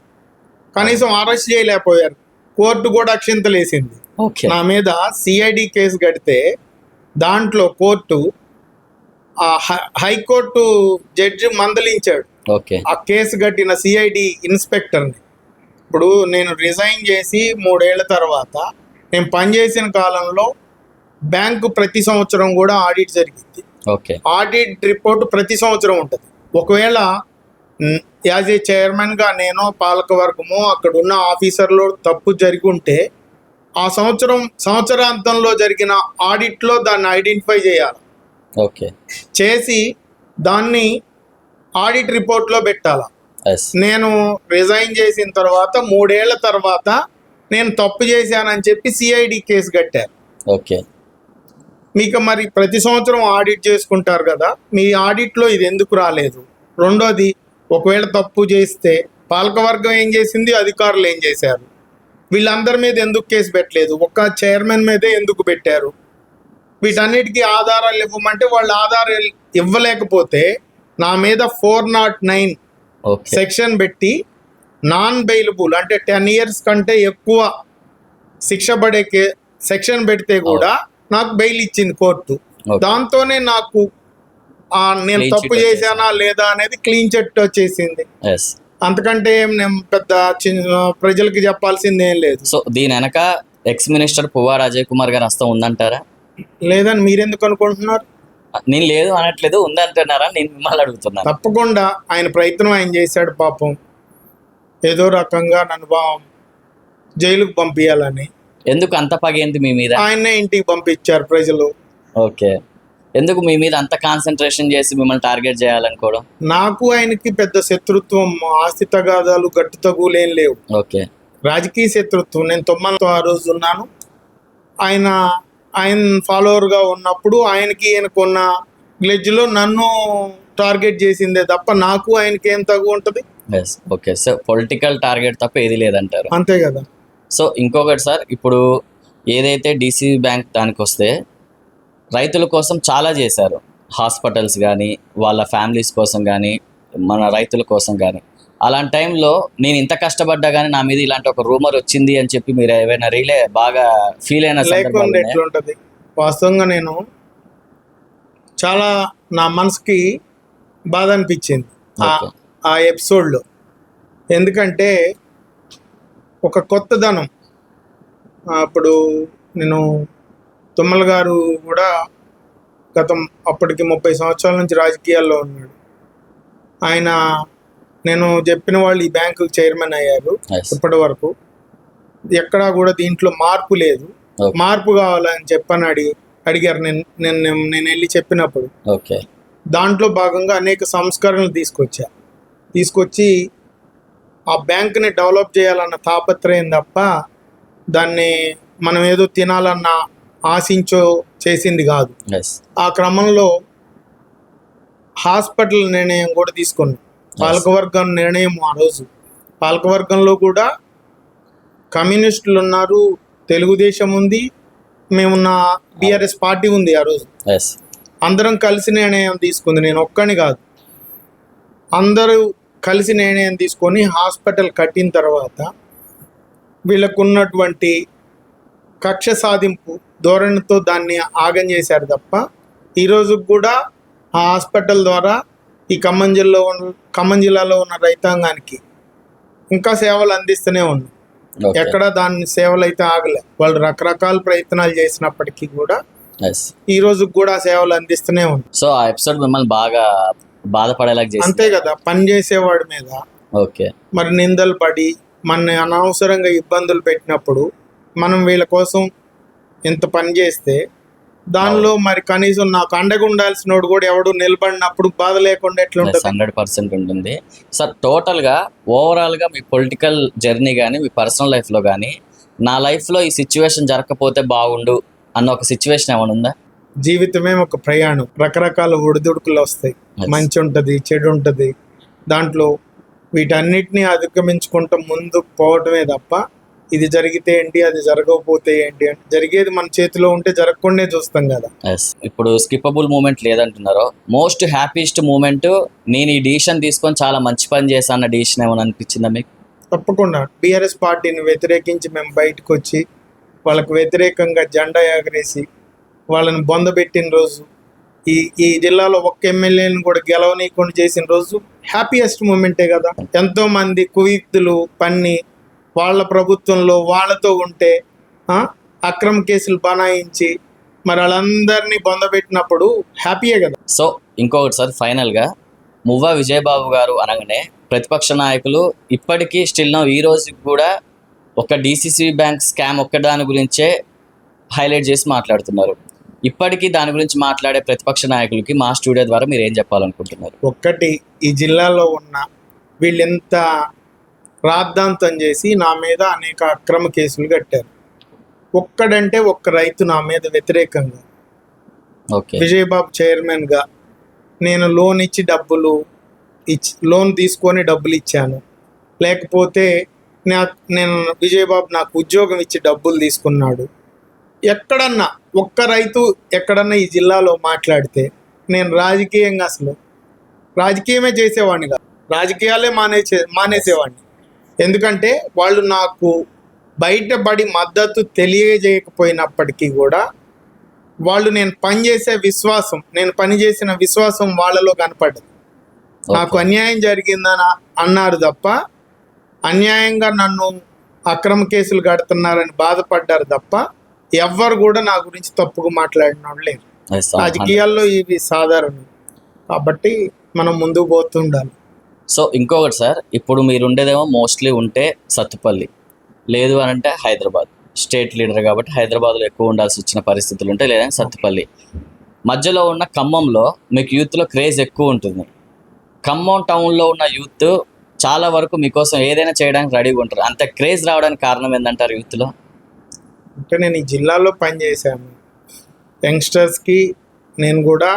కనీసం అరెస్ట్ చేయలేకపోయారు. కోర్టు కూడా అక్షింతలు వేసింది. ఓకే. నా మీద సిఐడి కేసు కడితే దాంట్లో కోర్టు, హైకోర్టు జడ్జి మందలించాడు ఓకే. ఆ కేసు కట్టిన సిఐడి ఇన్స్పెక్టర్ని. ఇప్పుడు నేను రిజైన్ చేసి 3 ఏళ్ల తర్వాత నేను పనిచేసిన కాలంలో బ్యాంకు ప్రతి సంవత్సరం కూడా ఆడిట్ జరిగింది. ఓకే. ఆడిట్ రిపోర్ట్ ప్రతి సంవత్సరం ఉంటుంది. ఒకవేళ యాజ్ ఏ చైర్మన్గా నేను, పాలకవర్గమో, అక్కడ ఉన్న ఆఫీసర్లో తప్పు జరిగి ఉంటే ఆ సంవత్సరాంతంలో జరిగిన ఆడిట్లో దాన్ని ఐడెంటిఫై చేయాలి. ఓకే. చేసి దాన్ని ఆడిట్ రిపోర్ట్లో పెట్టాలి. ఎస్. నేను రిజైన్ చేసిన తర్వాత 3 ఏళ్ల తర్వాత నేను తప్పు చేశానని చెప్పి సిఐడి కేసు కట్టారు. ఓకే. మీకు మరి ప్రతి సంవత్సరం ఆడిట్ చేసుకుంటారు కదా, మీ ఆడిట్లో ఇది ఎందుకు రాలేదు? రెండోది, ఒకవేళ తప్పు చేస్తే పాలకవర్గం ఏం చేసింది, అధికారులు ఏం చేశారు? వీళ్ళందరి మీద ఎందుకు కేసు పెట్టలేదు, ఒక్క చైర్మన్ మీదే ఎందుకు పెట్టారు? వీటన్నిటికీ ఆధారాలు ఇవ్వమంటే వాళ్ళు ఆధారాలు ఇవ్వలేకపోతే నా మీద 409 ఓకే సెక్షన్ పెట్టి నాన్ బెయిలబుల్ అంటే 10 years కంటే ఎక్కువ శిక్ష పడే సెక్షన్ పెడితే కూడా నాకు బెయిల్ ఇచ్చింది కోర్టు. Okay. దాంతోనే నాకు నేను Clean తప్పు sheet చేశానా లేదా అనేది క్లీన్ చిట్ వచ్చేసింది. ఎస్. అంతకంటే ఏం నేను పెద్ద ప్రజలకి చెప్పాల్సింది ఏం లేదు. సో దీని వెనక ఎక్స్ మినిస్టర్ పువ్వాడ అజయ్ కుమార్ గారి హస్తం ఉందంటారా? లేదని మీరెందుకు అనుకుంటున్నారు? నేను లేదు అనట్లేదు, ఉందంటున్నారా? నేను మిమ్మల్ని అడుగుతున్నాను. తప్పకుండా ఆయన ప్రయత్నం ఆయన చేశాడు పాపం, ఏదో రకంగా నన్ను జైలుకు పంపించాలని. ఎందుకు అంత పగేంది మీ మీద? ఆయన్నే ఇంటికి పంపించారు ప్రజలు. ఓకే, ఎందుకు మీ మీద అంత కాన్సన్ట్రేషన్ చేసి మిమ్మల్ని టార్గెట్ చేయాలనుకోవడం? నాకు ఆయనకి పెద్ద శత్రుత్వం, ఆస్తి తగాదాలు గట్టు తగులేం లేవు. ఓకే, రాజకీయ శత్రుత్వం. నేను తొమ్మలతో ఆ రోజు ఉన్నాను. ఆయన ఫాలోవర్గా ఉన్నప్పుడు ఆయనకి ఈయనకున్న గ్లెడ్జ్లో నన్ను టార్గెట్ చేసిందే తప్ప నాకు ఆయనకి ఏం తగు ఉంటుంది? Yes. Okay, so political target తప్ప ఏది లేదంటారు. అంతే కదా. సో ఇంకొకటి సార్, ఇప్పుడు ఏదైతే డీసీబీ బ్యాంక్ దానికి వస్తే రైతుల కోసం చాలా చేశారు, హాస్పిటల్స్ కానీ వాళ్ళ ఫ్యామిలీస్ కోసం కానీ మన రైతుల కోసం కానీ. అలాంటి టైంలో నేను ఇంత కష్టపడ్డా కానీ నా మీద ఇలాంటి ఒక రూమర్ వచ్చింది అని చెప్పి మీరు ఏమైనా బాగా ఫీల్ అయిన లేకుండా ఎట్లుంటది? వాస్తవంగా నేను చాలా నా మనసుకి బాధ అనిపించింది ఆ ఎపిసోడ్లో. ఎందుకంటే ఒక కొత్తదనం. అప్పుడు నేను తుమ్మల గారు కూడా అప్పటికి 30 సంవత్సరాల నుంచి రాజకీయాల్లో ఉన్నాడు. ఆయన నేను చెప్పిన వాళ్ళు ఈ బ్యాంకు చైర్మన్ అయ్యారు. ఇప్పటి వరకు ఎక్కడా కూడా దీంట్లో మార్పు లేదు. మార్పు కావాలని చెప్పని అడిగారు. నేను వెళ్ళి చెప్పినప్పుడు ఓకే, దాంట్లో భాగంగా అనేక సంస్కరణలు తీసుకొచ్చి ఆ బ్యాంకుని డెవలప్ చేయాలన్న తాపత్రయం తప్ప దాన్ని మనం ఏదో తినాలన్న ఆశించో చేసింది కాదు. ఆ క్రమంలో హాస్పిటల్ నిర్ణయం కూడా తీసుకున్నాం. పాలకవర్గం నిర్ణయం. ఆ రోజు పాలకవర్గంలో కూడా కమ్యూనిస్టులు ఉన్నారు, తెలుగుదేశం ఉంది, మేమున్న బీఆర్ఎస్ పార్టీ ఉంది. ఆ రోజు అందరం కలిసి నిర్ణయం తీసుకుంది. నేను ఒక్కని కాదు, అందరూ కలిసి నిర్ణయం తీసుకొని హాస్పిటల్ కట్టిన తర్వాత వీళ్ళకు ఉన్నటువంటి కక్ష సాధింపు ధోరణితో దాన్ని ఆగం చేశారు తప్ప ఈరోజు కూడా ఆ హాస్పిటల్ ద్వారా ఈ ఖమ్మం జిల్లాలో ఉన్న రైతాంగానికి ఇంకా సేవలు అందిస్తూనే ఉంది. ఎక్కడ దాని సేవలు అయితే ఆగలే. వాళ్ళు రకరకాల ప్రయత్నాలు చేసినప్పటికీ కూడా ఈ రోజు కూడా సేవలు అందిస్తూనే ఉంది. సో ఆ ఎపిసోడ్ మిమ్మల్ని బాగా బాధపడేలా చేసింది. అంతే కదా, పని చేసేవాడి మీద ఓకే మరి నిందలు పడి మన అనవసరంగా ఇబ్బందులు పెట్టినప్పుడు మనం వీళ్ళ కోసం ఇంత పని చేస్తే దానిలో మరి కనీసం నాకు అండగా ఉండాల్సినోడు కూడా ఎవడు నిలబడినప్పుడు బాధ లేకుండా ఎట్లా ఉంటుంది? 100% ఉంటుంది సార్. టోటల్గా ఓవరాల్గా మీ పొలిటికల్ జర్నీ కానీ మీ పర్సనల్ లైఫ్లో కానీ నా లైఫ్లో ఈ సిచ్యువేషన్ జరగకపోతే బాగుండు అన్న ఒక సిచ్యువేషన్ ఏమైనా ఉందా? జీవితమే ఒక ప్రయాణం. రకరకాల ఒడిదుడుకులు వస్తాయి. మంచి ఉంటుంది, చెడు ఉంటుంది. దాంట్లో వీటన్నిటిని అధిగమించుకుంటూ ముందు పోవటమే తప్ప ఇది జరిగితే ఏంటి, అది జరగకపోతే ఏంటి అంటే జరిగేది మన చేతిలో ఉంటే జరగకుండా చూస్తాం కదా. ఇప్పుడు స్కిప్పబుల్ మూమెంట్ లేదంటున్నారు. మోస్ట్ హ్యాపీయెస్ట్ మూమెంట్ నేను ఈ డిసిషన్ తీసుకొని చాలా మంచి పని చేశాను అన్న డిసిషన్ ఏమైనా అనిపించిందా మీకు? తప్పకుండా. బీఆర్ఎస్ పార్టీని వ్యతిరేకించి మేము బయటకు వచ్చి వాళ్ళకు వ్యతిరేకంగా జెండా ఎగరేసి వాళ్ళని బొందబెట్టిన రోజు, ఈ జిల్లాలో ఒక్క ఎమ్మెల్యేని కూడా గెలవనీయకుండా చేసిన రోజు హ్యాపీయెస్ట్ మూమెంటే కదా. ఎంతో మంది కుయుక్తులు పన్ని వాళ్ళ ప్రభుత్వంలో వాళ్ళతో ఉంటే అక్రమ కేసులు బనాయించి మరి వాళ్ళందరినీ బొందబెట్టినప్పుడు హ్యాపీయే కదా. సో ఇంకొకటి సార్, ఫైనల్గా మువ్వా విజయబాబు గారు అనగానే ప్రతిపక్ష నాయకులు ఇప్పటికీ స్టిల్ నౌ ఈ రోజుకి కూడా ఒక డీసీసీ బ్యాంక్ స్కామ్ ఒక్కదాని గురించే హైలైట్ చేసి మాట్లాడుతున్నారు. ఇప్పటికీ దాని గురించి మాట్లాడే ప్రతిపక్ష నాయకులకి మా స్టూడియో ద్వారా మీరు ఏం చెప్పాలనుకుంటున్నారు? ఒక్కటి, ఈ జిల్లాలో ఉన్న వీళ్ళెంత రాద్ధాంతం చేసి నా మీద అనేక అక్రమ కేసులు కట్టారు. ఒక్కడంటే ఒక్క రైతు నా మీద వ్యతిరేకంగా విజయబాబు చైర్మన్గా నేను లోన్ ఇచ్చి లోన్ తీసుకొని డబ్బులు ఇచ్చాను, లేకపోతే నేను విజయబాబు నాకు ఉద్యోగం ఇచ్చి డబ్బులు తీసుకున్నాడు. ఎక్కడన్నా ఒక్క రైతు ఎక్కడన్నా ఈ జిల్లాలో మాట్లాడితే నేను రాజకీయంగా అసలు రాజకీయమే చేసేవాడిని కాదు, రాజకీయాలే మానేసేవాడిని. ఎందుకంటే వాళ్ళు నాకు బయటపడి మద్దతు తెలియజేయకపోయినప్పటికీ కూడా వాళ్ళు నేను పనిచేసిన విశ్వాసం వాళ్ళలో కనపడ్డది. నాకు అన్యాయం జరిగిందని అన్నారు తప్ప, అన్యాయంగా నన్ను అక్రమ కేసులు కడుతున్నారని బాధపడ్డారు తప్ప ఎవ్వరు కూడా నా గురించి తప్పుగా మాట్లాడిన వాళ్ళు లేరు. రాజకీయాల్లో ఇవి సాధారణం కాబట్టి మనం ముందుకు పోతుండాలి. సో ఇంకొకటి సార్, ఇప్పుడు మీరు ఉండేదేమో మోస్ట్లీ ఉంటే సత్తుపల్లి, లేదు అని అంటే హైదరాబాద్. స్టేట్ లీడర్ కాబట్టి హైదరాబాద్లో ఎక్కువ ఉండాల్సి వచ్చిన పరిస్థితులు ఉంటాయి, లేదా సత్తుపల్లి. మధ్యలో ఉన్న ఖమ్మంలో మీకు యూత్లో క్రేజ్ ఎక్కువ ఉంటుంది. ఖమ్మం టౌన్లో ఉన్న యూత్ చాలా వరకు మీకోసం ఏదైనా చేయడానికి రెడీగా ఉంటారు. అంత క్రేజ్ రావడానికి కారణం ఏంటంటారు యూత్లో? అంటే నేను ఈ జిల్లాలో పనిచేశాను, యంగ్స్టర్స్కి నేను కూడా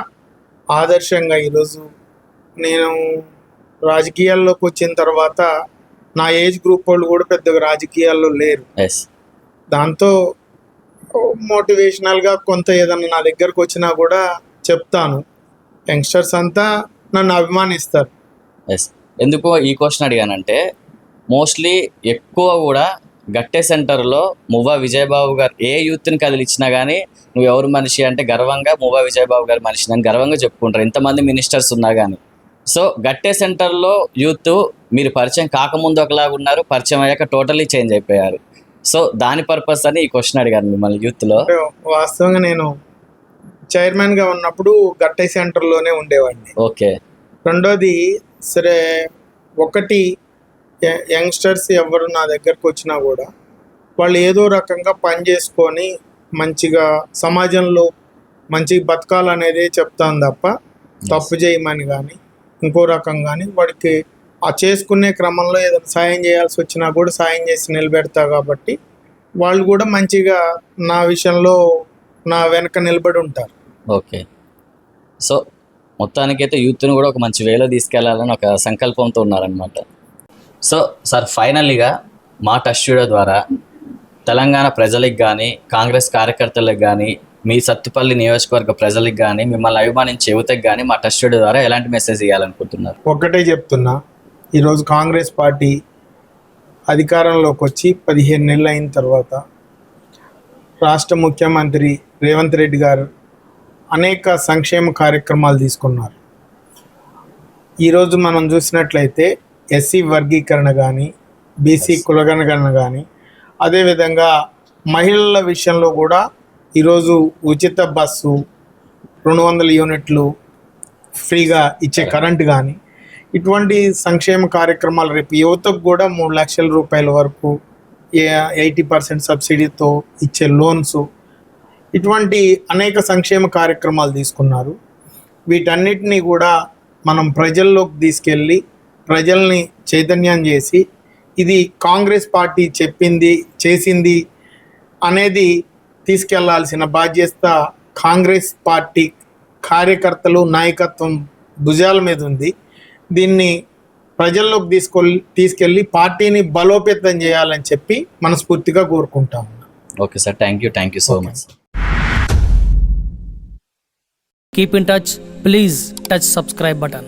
ఆదర్శంగా. ఈరోజు నేను రాజకీయాల్లోకి వచ్చిన తర్వాత నా ఏజ్ గ్రూప్ వాళ్ళు కూడా పెద్దగా రాజకీయాల్లో లేరు. దాంతో మోటివేషనల్గా కొంత ఏదన్నా నా దగ్గరకు వచ్చినా కూడా చెప్తాను. యంగ్స్టర్స్ అంతా నన్ను అభిమానిస్తారు. ఎందుకో ఈ క్వశ్చన్ అడిగానంటే, మోస్ట్లీ ఎక్కువ కూడా గట్టే సెంటర్లో మువ్వా విజయబాబు గారు ఏ యూత్ని కదిలిచ్చినా కానీ నువ్వు ఎవరు మనిషి అంటే గర్వంగా మువ్వా విజయబాబు గారు మనిషి అని గర్వంగా చెప్పుకుంటారు, ఇంతమంది మినిస్టర్స్ ఉన్నా కానీ. సో గట్టే సెంటర్లో యూత్ మీరు పరిచయం కాకముందు ఒకలాగా ఉన్నారు, పరిచయం అయ్యాక టోటలీ చేంజ్ అయిపోయారు. సో దాని పర్పస్ అని ఈ క్వశ్చన్ అడిగాను మిమ్మల్ని. యూత్లో వాస్తవంగా నేను చైర్మన్గా ఉన్నప్పుడు గట్టే సెంటర్లోనే ఉండేవాడిని. ఓకే. రెండోది సరే, ఒకటి యంగ్స్టర్స్ ఎవరు నా దగ్గరకు వచ్చినా కూడా వాళ్ళు ఏదో రకంగా పని చేసుకొని మంచిగా సమాజంలో మంచిగా బతకాలనేదే చెప్తాను తప్ప తప్పు చేయమని కానీ ఇంకో రకం కానీ వాడికి ఆ చేసుకునే క్రమంలో ఏదైనా సాయం చేయాల్సి వచ్చినా కూడా సాయం చేసి నిలబెడతా. కాబట్టి వాళ్ళు కూడా మంచిగా నా విషయంలో నా వెనక నిలబడి ఉంటారు. ఓకే. సో మొత్తానికైతే యూత్ని కూడా ఒక మంచి వేలో తీసుకెళ్లాలని ఒక సంకల్పంతో ఉన్నారనమాట. సో సార్, ఫైనల్లీగా మా టచ్ స్టూడియో ద్వారా తెలంగాణ ప్రజలకు కానీ కాంగ్రెస్ కార్యకర్తలకు కానీ మీ సత్తుపల్లి నియోజకవర్గ ప్రజలకు కానీ మిమ్మల్ని అభిమానించే యువతకు కానీ మా టచ్ స్టూడియో ద్వారా ఎలాంటి మెసేజ్ ఇవ్వాలనుకుంటున్నారు? ఒకటే చెప్తున్నా, ఈరోజు కాంగ్రెస్ పార్టీ అధికారంలోకి వచ్చి 15 నెలలు అయిన తర్వాత రాష్ట్ర ముఖ్యమంత్రి రేవంత్ రెడ్డి గారు అనేక సంక్షేమ కార్యక్రమాలు తీసుకున్నారు. ఈరోజు మనం చూసినట్లయితే ఎస్సీ వర్గీకరణ కానీ, బీసీ కులగణన కానీ, అదేవిధంగా మహిళల విషయంలో కూడా ఈరోజు ఉచిత బస్సు, 200 యూనిట్లు ఫ్రీగా ఇచ్చే కరెంట్ కానీ, ఇటువంటి సంక్షేమ కార్యక్రమాలు రేపు యువతకు కూడా 3 లక్షల రూపాయల వరకు 80% సబ్సిడీతో ఇచ్చే లోన్స్, ఇటువంటి అనేక సంక్షేమ కార్యక్రమాలు తీసుకున్నారు. వీటన్నిటినీ కూడా మనం ప్రజల్లోకి తీసుకెళ్ళి ప్రజల్ని చైతన్యం చేసి ఇది కాంగ్రెస్ పార్టీ చెప్పింది చేసింది అనేది తీసుకెళ్లాల్సిన బాధ్యత కాంగ్రెస్ పార్టీ కార్యకర్తలు నాయకత్వం భుజాల మీద ఉంది. దీన్ని ప్రజల్లోకి తీసుకెళ్ళి పార్టీని బలోపేతం చేయాలని చెప్పి మనస్ఫూర్తిగా కోరుకుంటాం. Okay sir, thank you so much. Keep in touch. Please touch subscribe button.